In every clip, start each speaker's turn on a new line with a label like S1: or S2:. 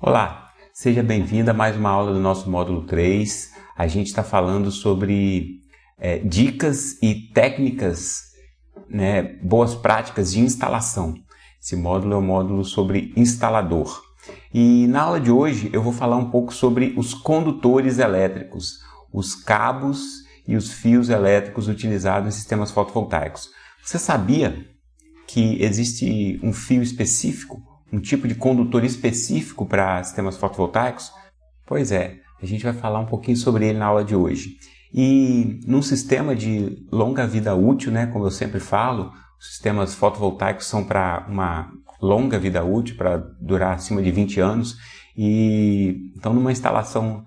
S1: Olá, seja bem-vindo a mais uma aula do nosso módulo 3. A gente está falando sobre dicas e técnicas, boas práticas de instalação. Esse módulo é um módulo sobre instalador. E na aula de hoje eu vou falar um pouco sobre os condutores elétricos, os cabos e os fios elétricos utilizados em sistemas fotovoltaicos. Você sabia que existe um fio específico, um tipo de condutor específico para sistemas fotovoltaicos? Pois é, a gente vai falar um pouquinho sobre ele na aula de hoje. E num sistema de longa vida útil, como eu sempre falo, os sistemas fotovoltaicos são para uma longa vida útil, para durar acima de 20 anos, e então numa instalação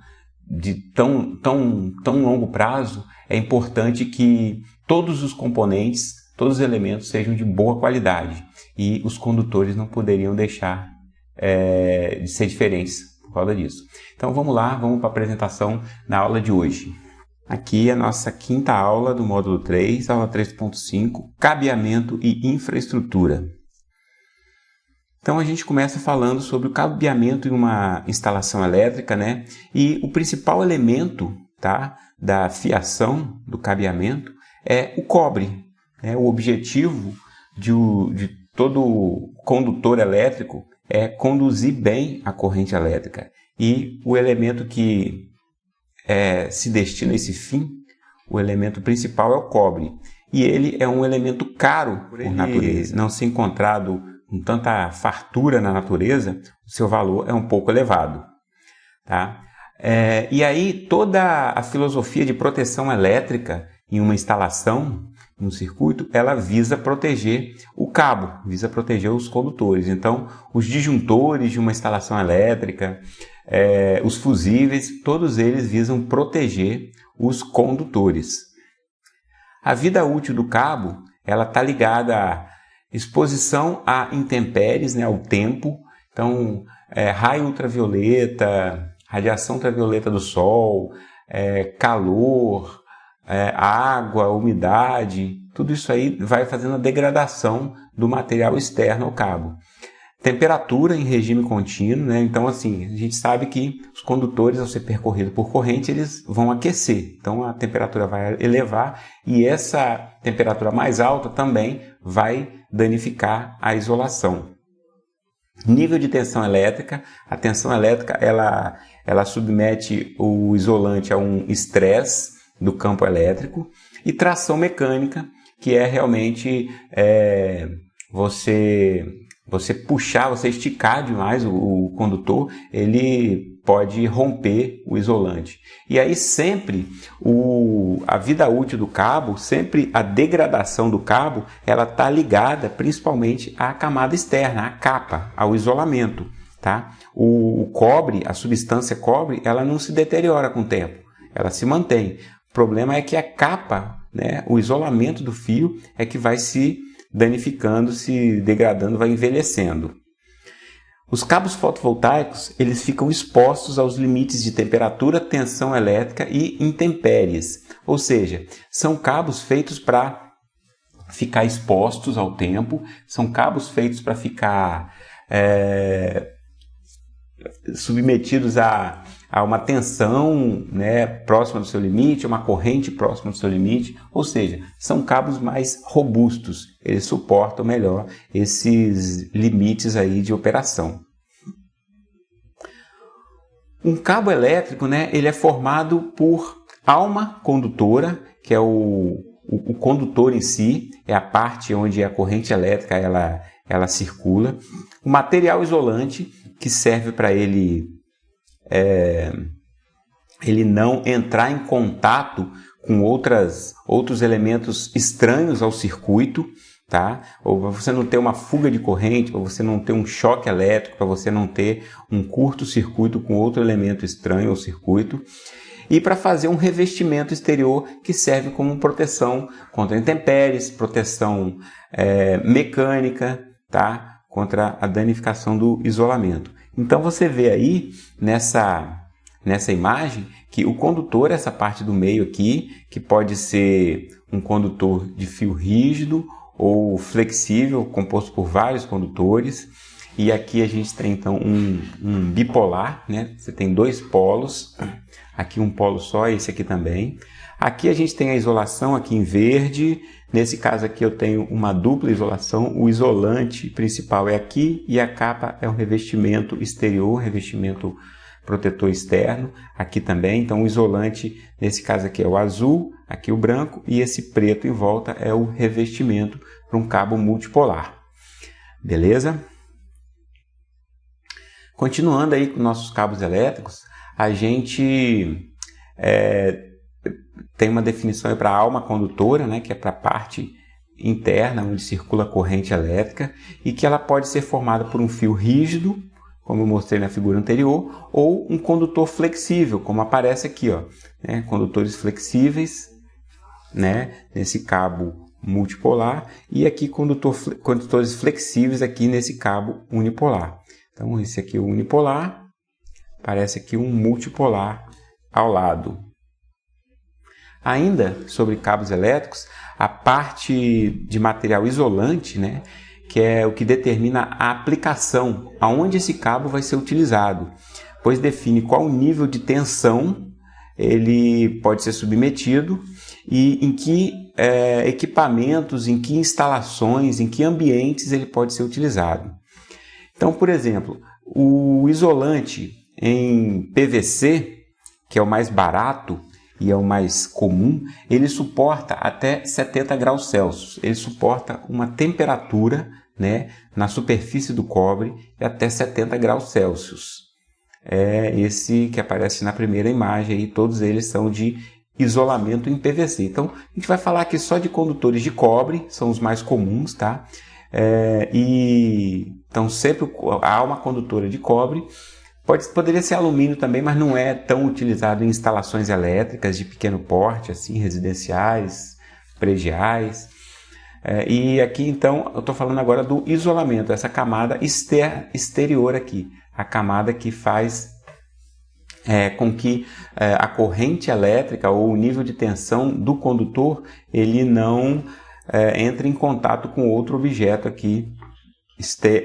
S1: de tão longo prazo, é importante que todos os componentes, todos os elementos sejam de boa qualidade, e os condutores não poderiam deixar de ser diferentes por causa disso. Então vamos lá, vamos para a apresentação na aula de hoje. Aqui é a nossa quinta aula do módulo 3, aula 3.5, cabeamento e infraestrutura. Então a gente começa falando sobre o cabeamento em uma instalação elétrica, E o principal elemento, da fiação do cabeamento é o cobre. O objetivo de todo condutor elétrico é conduzir bem a corrente elétrica. E o elemento que se destina a esse fim, o elemento principal é o cobre. E ele é um elemento caro por natureza. Não ser encontrado com tanta fartura na natureza, o seu valor é um pouco elevado. E aí toda a filosofia de proteção elétrica em uma instalação, um circuito, ela visa proteger o cabo, visa proteger os condutores. Então, os disjuntores de uma instalação elétrica, os fusíveis, todos eles visam proteger os condutores. A vida útil do cabo, ela está ligada à exposição a intempéries, ao tempo. Então, raio ultravioleta, radiação ultravioleta do sol, calor, água, umidade, tudo isso aí vai fazendo a degradação do material externo ao cabo. Temperatura em regime contínuo, Então, assim, a gente sabe que os condutores, ao ser percorrido por corrente, eles vão aquecer. Então, a temperatura vai elevar e essa temperatura mais alta também vai danificar a isolação. Nível de tensão elétrica. A tensão elétrica, ela submete o isolante a um estresse do campo elétrico. E tração mecânica, que é realmente você puxar, você esticar demais o condutor, ele pode romper o isolante. E aí sempre a vida útil do cabo, sempre a degradação do cabo, ela está ligada principalmente à camada externa, à capa, ao isolamento. O cobre, a substância cobre, ela não se deteriora com o tempo, ela se mantém. O problema é que a capa, o isolamento do fio é que vai se danificando, se degradando, vai envelhecendo. Os cabos fotovoltaicos, eles ficam expostos aos limites de temperatura, tensão elétrica e intempéries. Ou seja, são cabos feitos para ficar expostos ao tempo, são cabos feitos para ficar submetidos a uma tensão próxima do seu limite, uma corrente próxima do seu limite, ou seja, são cabos mais robustos, eles suportam melhor esses limites aí de operação. Um cabo elétrico, ele é formado por alma condutora, que é o condutor em si, é a parte onde a corrente elétrica ela circula, o material isolante, que serve para ele não entrar em contato com outros elementos estranhos ao circuito, ou para você não ter uma fuga de corrente, para você não ter um choque elétrico, para você não ter um curto-circuito com outro elemento estranho ao circuito, e para fazer um revestimento exterior que serve como proteção contra intempéries, proteção mecânica, contra a danificação do isolamento. Então você vê aí nessa imagem que o condutor, essa parte do meio aqui, que pode ser um condutor de fio rígido ou flexível, composto por vários condutores. E aqui a gente tem então um bipolar, né? Você tem dois polos, aqui um polo só, esse aqui também. Aqui a gente tem a isolação aqui em verde, nesse caso aqui eu tenho uma dupla isolação, o isolante principal é aqui e a capa é um revestimento exterior, revestimento protetor externo, aqui também. Então o isolante, nesse caso aqui é o azul, aqui o branco e esse preto em volta é o revestimento para um cabo multipolar. Beleza? Continuando aí com nossos cabos elétricos, a gente tem uma definição para a alma condutora, né, que é para a parte interna, onde circula a corrente elétrica, e que ela pode ser formada por um fio rígido, como eu mostrei na figura anterior, ou um condutor flexível, como aparece aqui, ó, né, condutores flexíveis, né, nesse cabo multipolar, e aqui condutores flexíveis aqui nesse cabo unipolar. Então esse aqui é o unipolar, parece aqui um multipolar ao lado. Ainda sobre cabos elétricos, a parte de material isolante, né, que é o que determina a aplicação, aonde esse cabo vai ser utilizado, pois define qual nível de tensão ele pode ser submetido e em que equipamentos, em que instalações, em que ambientes ele pode ser utilizado. Então, por exemplo, o isolante em PVC, que é o mais barato e é o mais comum, ele suporta até 70 graus Celsius. Ele suporta uma temperatura, né, na superfície do cobre de até 70 graus Celsius. É esse que aparece na primeira imagem, aí, todos eles são de isolamento em PVC. Então, a gente vai falar aqui só de condutores de cobre, são os mais comuns, tá? Então, sempre há uma condutora de cobre. Poderia ser alumínio também, mas não é tão utilizado em instalações elétricas de pequeno porte, assim, residenciais, prediais. E aqui, então, eu estou falando agora do isolamento, essa camada exterior aqui, a camada que faz com que a corrente elétrica ou o nível de tensão do condutor ele não entre em contato com outro objeto aqui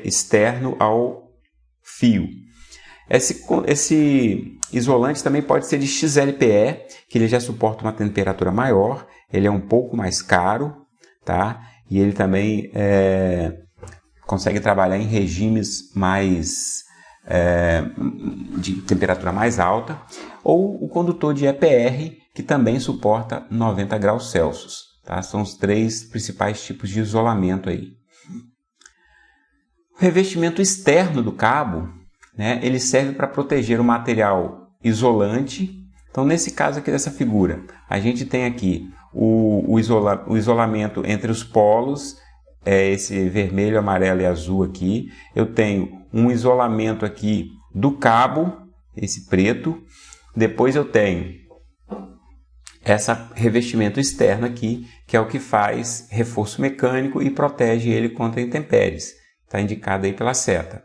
S1: externo ao fio. Esse isolante também pode ser de XLPE, que ele já suporta uma temperatura maior, ele é um pouco mais caro, tá? E ele também consegue trabalhar em regimes mais de temperatura mais alta, ou o condutor de EPR, que também suporta 90 graus Celsius. Tá? São os três principais tipos de isolamento aí. O revestimento externo do cabo, né, ele serve para proteger o material isolante. Então, nesse caso aqui dessa figura, a gente tem aqui o isolamento entre os polos, esse vermelho, amarelo e azul aqui. Eu tenho um isolamento aqui do cabo, esse preto. Depois eu tenho esse revestimento externo aqui, que é o que faz reforço mecânico e protege ele contra intempéries. Está indicado aí pela seta.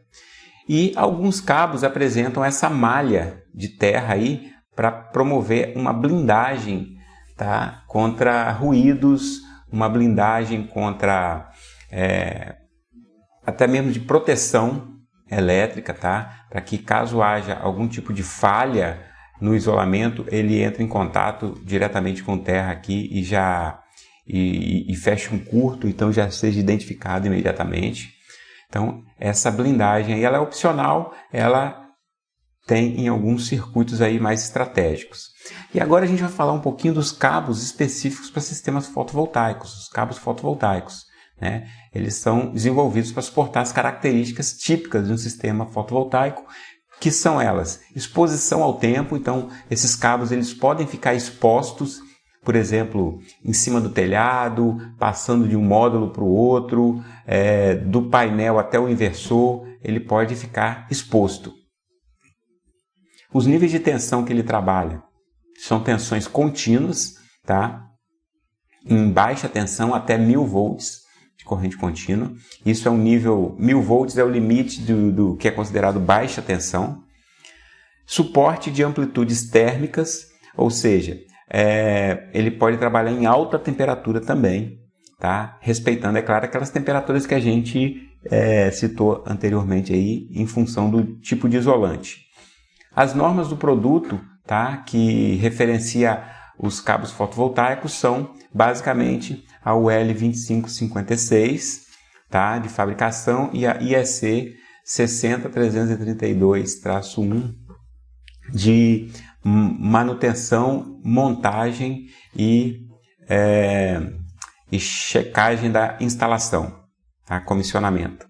S1: E alguns cabos apresentam essa malha de terra aí para promover uma blindagem, tá, contra ruídos, uma blindagem contra até mesmo de proteção elétrica, tá, para que caso haja algum tipo de falha no isolamento, ele entre em contato diretamente com terra aqui e feche um curto, então já seja identificado imediatamente. Então, essa blindagem aí, ela é opcional, ela tem em alguns circuitos aí mais estratégicos. E agora a gente vai falar um pouquinho dos cabos específicos para sistemas fotovoltaicos, os cabos fotovoltaicos, né? Eles são desenvolvidos para suportar as características típicas de um sistema fotovoltaico, que são elas: exposição ao tempo. Então, esses cabos eles podem ficar expostos, por exemplo, em cima do telhado, passando de um módulo para o outro, do painel até o inversor, ele pode ficar exposto. Os níveis de tensão que ele trabalha são tensões contínuas, tá? Em baixa tensão até 1000 volts de corrente contínua. Isso é um nível, 1000 volts é o limite do que é considerado baixa tensão. Suporte de amplitudes térmicas, ou seja, ele pode trabalhar em alta temperatura também, tá? Respeitando, é claro, aquelas temperaturas que a gente citou anteriormente aí, em função do tipo de isolante. As normas do produto, tá, que referencia os cabos fotovoltaicos são basicamente a UL 2556, tá, de fabricação, e a IEC 60332-1 de manutenção, montagem e checagem da instalação, tá? Comissionamento.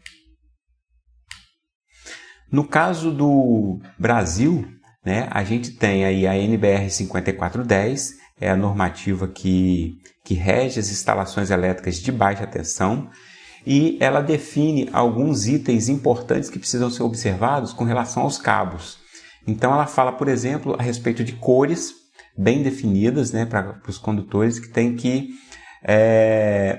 S1: No caso do Brasil, né, a gente tem aí a NBR 5410, é a normativa que rege as instalações elétricas de baixa tensão, e ela define alguns itens importantes que precisam ser observados com relação aos cabos. Então ela fala, por exemplo, a respeito de cores bem definidas, né, para os condutores, que tem que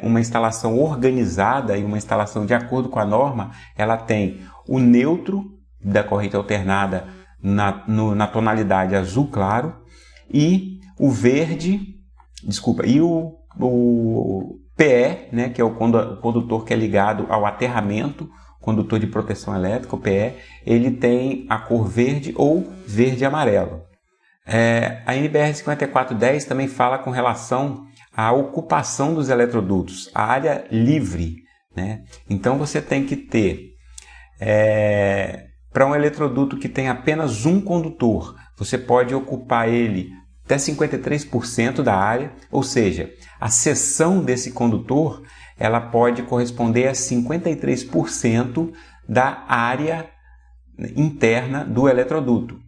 S1: uma instalação organizada e uma instalação de acordo com a norma, ela tem o neutro da corrente alternada na tonalidade azul claro, e o verde, e o PE, né, que é o condutor que é ligado ao aterramento, condutor de proteção elétrica, o PE, ele tem a cor verde ou verde-amarelo. A NBR 5410 também fala com relação à ocupação dos eletrodutos, a área livre, né? Então você tem que ter, para um eletroduto que tem apenas um condutor, você pode ocupar ele até 53% da área, ou seja, a seção desse condutor ela pode corresponder a 53% da área interna do eletroduto.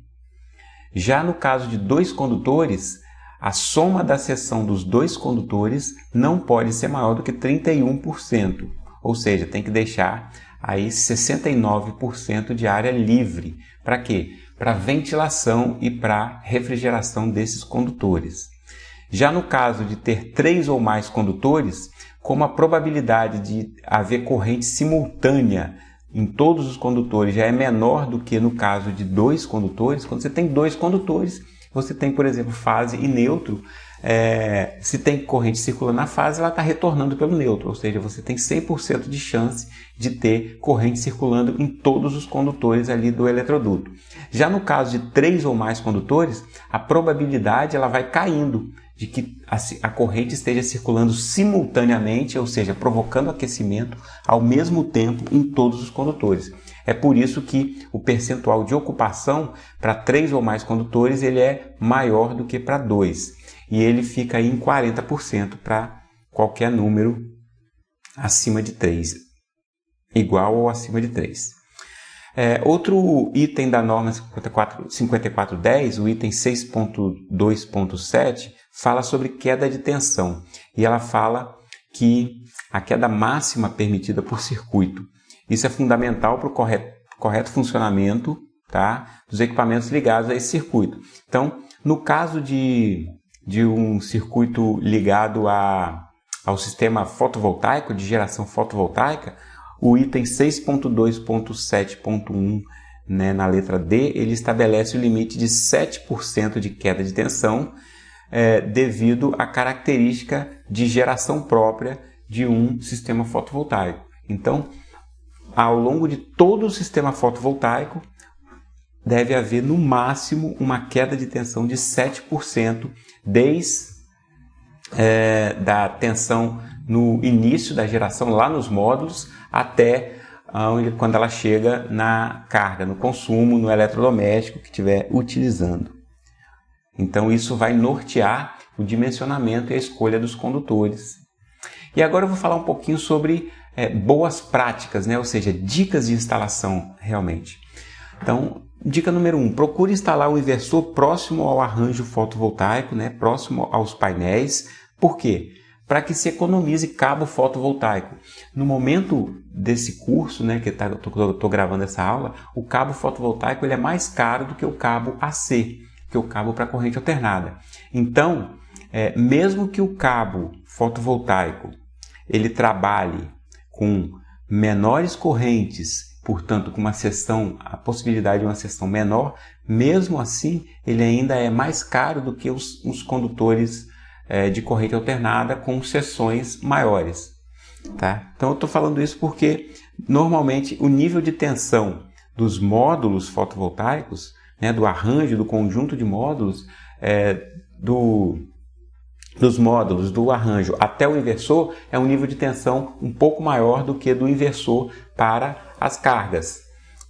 S1: Já no caso de dois condutores, a soma da seção dos dois condutores não pode ser maior do que 31%, ou seja, tem que deixar aí 69% de área livre. Para quê? Para ventilação e para refrigeração desses condutores. Já no caso de ter 3 ou mais condutores, como a probabilidade de haver corrente simultânea em todos os condutores já é menor do que no caso de 2 condutores, quando você tem 2 condutores, você tem, por exemplo, fase e neutro. Se tem corrente circulando na fase, ela está retornando pelo neutro, ou seja, você tem 100% de chance de ter corrente circulando em todos os condutores ali do eletroduto. Já no caso de 3 ou mais condutores, a probabilidade ela vai caindo de que a corrente esteja circulando simultaneamente, ou seja, provocando aquecimento ao mesmo tempo em todos os condutores. É por isso que o percentual de ocupação para 3 ou mais condutores ele é maior do que para 2. E ele fica aí em 40% para qualquer número acima de 3, igual ou acima de 3. Outro item da norma 5410, o item 6.2.7, fala sobre queda de tensão. E ela fala que a queda máxima permitida por circuito. Isso é fundamental para o correto funcionamento, tá, dos equipamentos ligados a esse circuito. Então, no caso de um circuito ligado ao sistema fotovoltaico, de geração fotovoltaica, o item 6.2.7.1, né, na letra D, ele estabelece o limite de 7% de queda de tensão devido à característica de geração própria de um sistema fotovoltaico. Então, ao longo de todo o sistema fotovoltaico, deve haver no máximo uma queda de tensão de 7%, desde da tensão no início da geração, lá nos módulos, até quando ela chega na carga, no consumo, no eletrodoméstico que estiver utilizando. Então isso vai nortear o dimensionamento e a escolha dos condutores. E agora eu vou falar um pouquinho sobre boas práticas, né? Ou seja, dicas de instalação realmente. Então, dica número 1, procure instalar o inversor próximo ao arranjo fotovoltaico, né? Próximo aos painéis. Por quê? Para que se economize cabo fotovoltaico. No momento desse curso, né, que eu estou gravando essa aula, o cabo fotovoltaico ele é mais caro do que o cabo AC, que é o cabo para corrente alternada. Então, mesmo que o cabo fotovoltaico ele trabalhe com menores correntes, portanto com a possibilidade de uma seção menor, mesmo assim ele ainda é mais caro do que os condutores de corrente alternada com seções maiores. Tá? Então eu estou falando isso porque Normalmente, o nível de tensão dos módulos fotovoltaicos, né, do arranjo, do conjunto de módulos, dos módulos do arranjo até o inversor, é um nível de tensão um pouco maior do que do inversor para as cargas.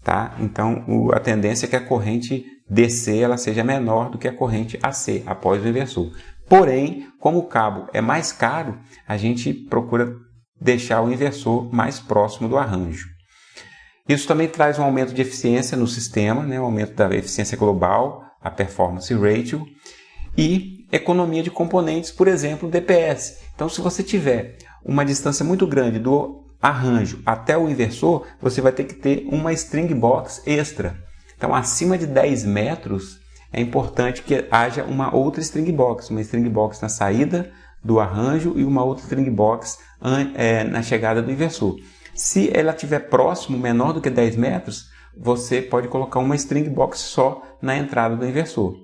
S1: Tá? Então, a tendência é que a corrente DC ela seja menor do que a corrente AC após o inversor. Porém, como o cabo é mais caro, a gente procura deixar o inversor mais próximo do arranjo. Isso também traz um aumento de eficiência no sistema, né? Um aumento da eficiência global, a performance ratio, e economia de componentes, por exemplo, DPS. Então, se você tiver uma distância muito grande do arranjo até o inversor, você vai ter que ter uma string box extra. Então, acima de 10 metros, é importante que haja uma outra string box na saída do arranjo e uma outra string box na chegada do inversor. Se ela estiver próximo, menor do que 10 metros, você pode colocar uma string box só na entrada do inversor.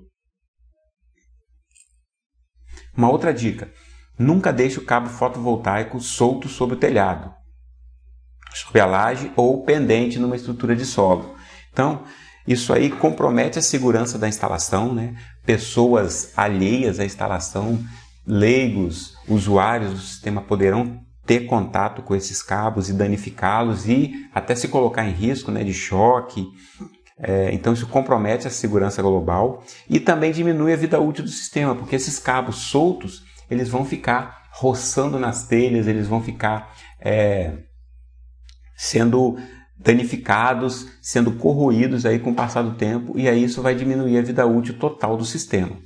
S1: Uma outra dica: nunca deixe o cabo fotovoltaico solto sobre o telhado, sobre a laje ou pendente numa estrutura de solo. Então, isso aí compromete a segurança da instalação, né? Pessoas alheias à instalação, leigos, usuários do sistema poderão ter contato com esses cabos e danificá-los e até se colocar em risco, né, de choque. Então isso compromete a segurança global e também diminui a vida útil do sistema, porque esses cabos soltos eles vão ficar roçando nas telhas, eles vão ficar sendo danificados, sendo corroídos aí com o passar do tempo, e aí isso vai diminuir a vida útil total do sistema.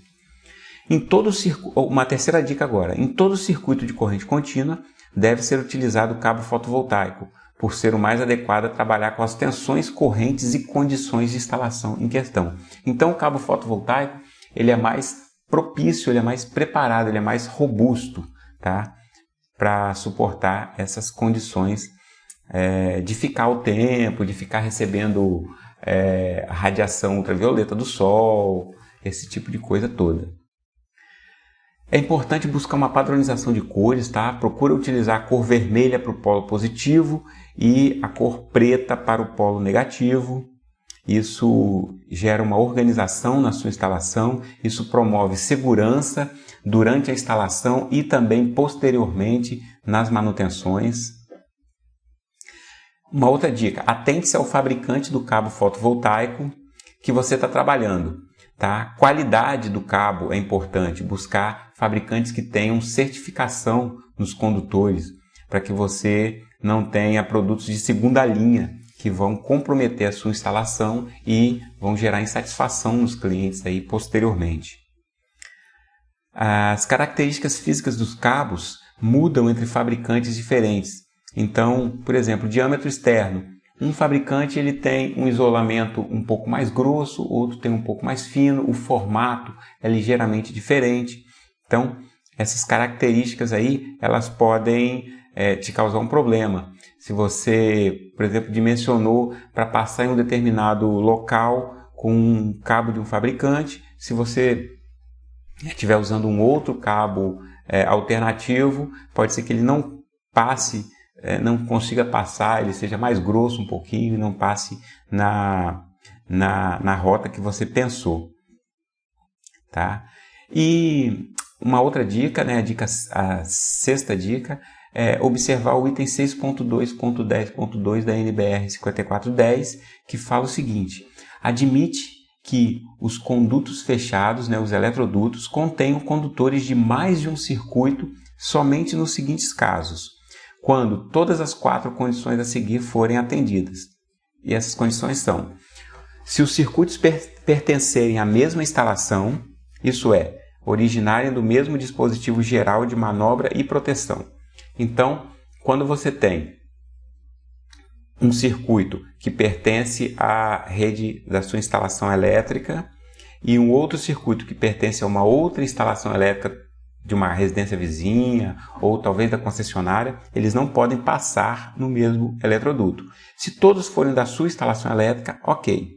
S1: Uma terceira dica agora: em todo circuito de corrente contínua deve ser utilizado o cabo fotovoltaico, por ser o mais adequado a trabalhar com as tensões, correntes e condições de instalação em questão. Então o cabo fotovoltaico ele é mais propício, ele é mais preparado, ele é mais robusto, tá? Para suportar essas condições de ficar ao tempo, de ficar recebendo a radiação ultravioleta do sol, esse tipo de coisa toda. É importante buscar uma padronização de cores, tá? Procura utilizar a cor vermelha para o polo positivo e a cor preta para o polo negativo. Isso gera uma organização na sua instalação, isso promove segurança durante a instalação e também posteriormente nas manutenções. Uma outra dica: atente-se ao fabricante do cabo fotovoltaico que você está trabalhando. Tá? Qualidade do cabo é importante, buscar fabricantes que tenham certificação nos condutores, para que você não tenha produtos de segunda linha que vão comprometer a sua instalação e vão gerar insatisfação nos clientes aí posteriormente. As características físicas dos cabos mudam entre fabricantes diferentes. Então, por exemplo, diâmetro externo. Um fabricante ele tem um isolamento um pouco mais grosso, outro tem um pouco mais fino, o formato é ligeiramente diferente. Então, essas características aí, elas podem te causar um problema. Se você, por exemplo, dimensionou para passar em um determinado local com um cabo de um fabricante, se você estiver usando um outro cabo alternativo, pode ser que ele não passe, não consiga passar, ele seja mais grosso um pouquinho e não passe na rota que você pensou. Tá? E uma outra dica, né, a sexta dica, é observar o item 6.2.10.2 da NBR 5410, que fala o seguinte: admite que os condutos fechados, né, os eletrodutos, contenham condutores de mais de um circuito somente nos seguintes casos: quando todas as 4 condições a seguir forem atendidas. E essas condições são: se os circuitos pertencerem à mesma instalação, isso é, originarem do mesmo dispositivo geral de manobra e proteção. Então, quando você tem um circuito que pertence à rede da sua instalação elétrica e um outro circuito que pertence a uma outra instalação elétrica de uma residência vizinha ou talvez da concessionária, eles não podem passar no mesmo eletroduto. Se todos forem da sua instalação elétrica, ok.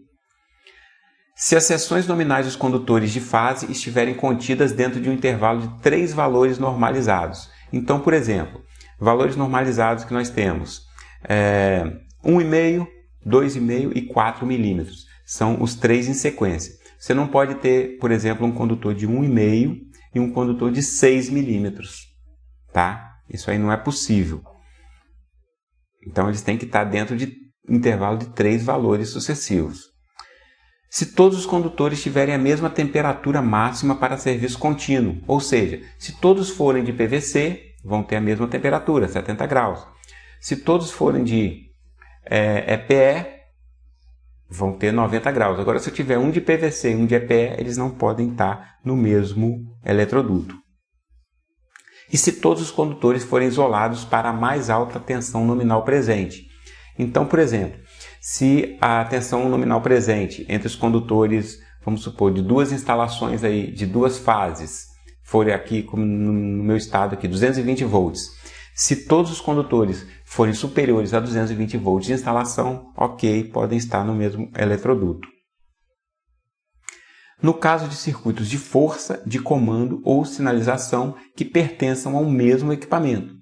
S1: Se as seções nominais dos condutores de fase estiverem contidas dentro de um intervalo de 3 valores normalizados. Então, por exemplo, valores normalizados que nós temos: 1,5, 2,5 e 4 milímetros. São os 3 em sequência. Você não pode ter, por exemplo, um condutor de 1,5 e um condutor de 6 milímetros. Tá? Isso aí não é possível. Então, eles têm que estar dentro de intervalo de 3 valores sucessivos. Se todos os condutores tiverem a mesma temperatura máxima para serviço contínuo, ou seja, se todos forem de PVC, vão ter a mesma temperatura, 70 graus. Se todos forem de EPE, vão ter 90 graus. Agora, se eu tiver um de PVC e um de EPE, eles não podem estar no mesmo eletroduto. E se todos os condutores forem isolados para a mais alta tensão nominal presente. Então, por exemplo, se a tensão nominal presente entre os condutores, vamos supor, de 2 instalações aí, de 2 fases, forem aqui, como no meu estado aqui, 220 volts. Se todos os condutores forem superiores a 220 volts de instalação, ok, podem estar no mesmo eletroduto. No caso de circuitos de força, de comando ou sinalização que pertençam ao mesmo equipamento.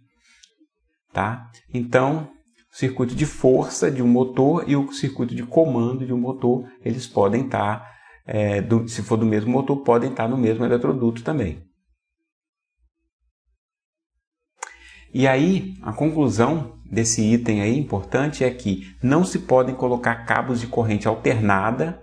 S1: Tá? Então, o circuito de força de um motor e o circuito de comando de um motor, eles podem estar, se for do mesmo motor, podem estar no mesmo eletroduto também. E aí, a conclusão desse item aí importante é que não se podem colocar cabos de corrente alternada,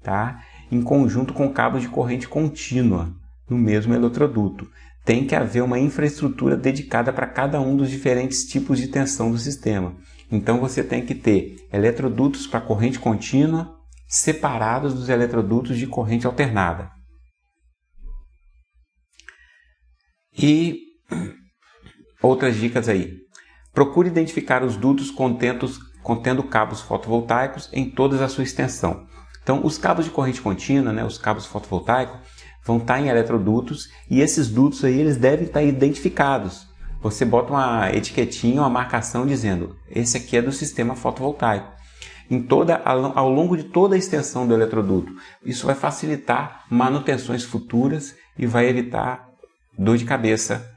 S1: tá, em conjunto com cabos de corrente contínua no mesmo eletroduto. Tem que haver uma infraestrutura dedicada para cada um dos diferentes tipos de tensão do sistema. Então você tem que ter eletrodutos para corrente contínua separados dos eletrodutos de corrente alternada. E outras dicas aí. Procure identificar os dutos contendo cabos fotovoltaicos em toda a sua extensão. Então, os cabos de corrente contínua, né, os cabos fotovoltaicos, vão estar em eletrodutos e esses dutos aí eles devem estar identificados. Você bota uma etiquetinha, uma marcação dizendo esse aqui é do sistema fotovoltaico. Ao longo de toda a extensão do eletroduto. Isso vai facilitar manutenções futuras e vai evitar dor de cabeça.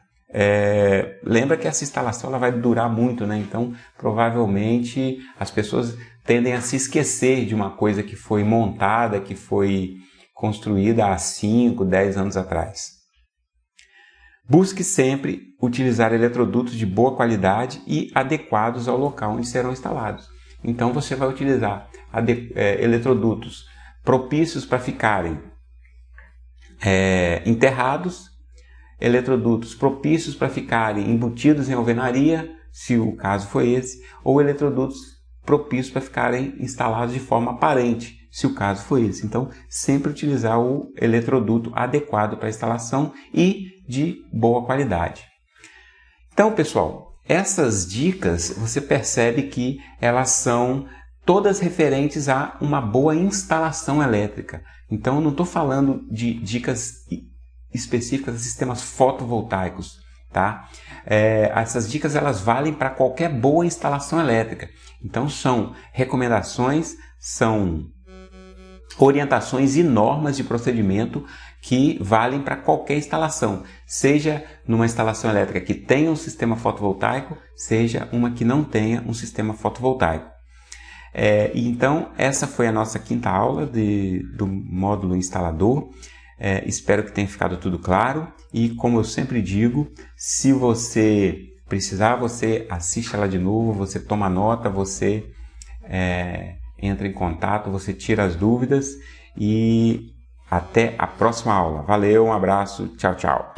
S1: Lembra que essa instalação ela vai durar muito, né? Então provavelmente as pessoas tendem a se esquecer de uma coisa que foi montada, que foi construída há 5, 10 anos atrás. Busque sempre utilizar eletrodutos de boa qualidade e adequados ao local onde serão instalados. Então você vai utilizar eletrodutos propícios para ficarem enterrados, eletrodutos propícios para ficarem embutidos em alvenaria, se o caso for esse, ou eletrodutos propícios para ficarem instalados de forma aparente, se o caso for esse. Então, sempre utilizar o eletroduto adequado para a instalação e de boa qualidade. Então, pessoal, essas dicas você percebe que elas são todas referentes a uma boa instalação elétrica. Então, eu não estou falando de dicas específicas de sistemas fotovoltaicos, tá? Essas dicas elas valem para qualquer boa instalação elétrica. Então são recomendações, são orientações e normas de procedimento que valem para qualquer instalação, seja numa instalação elétrica que tenha um sistema fotovoltaico, seja uma que não tenha um sistema fotovoltaico. Então essa foi a nossa 5ª aula do módulo instalador. Espero que tenha ficado tudo claro e, como eu sempre digo, se você precisar, você assiste ela de novo, você toma nota, você entra em contato, você tira as dúvidas e até a próxima aula. Valeu, um abraço, tchau, tchau.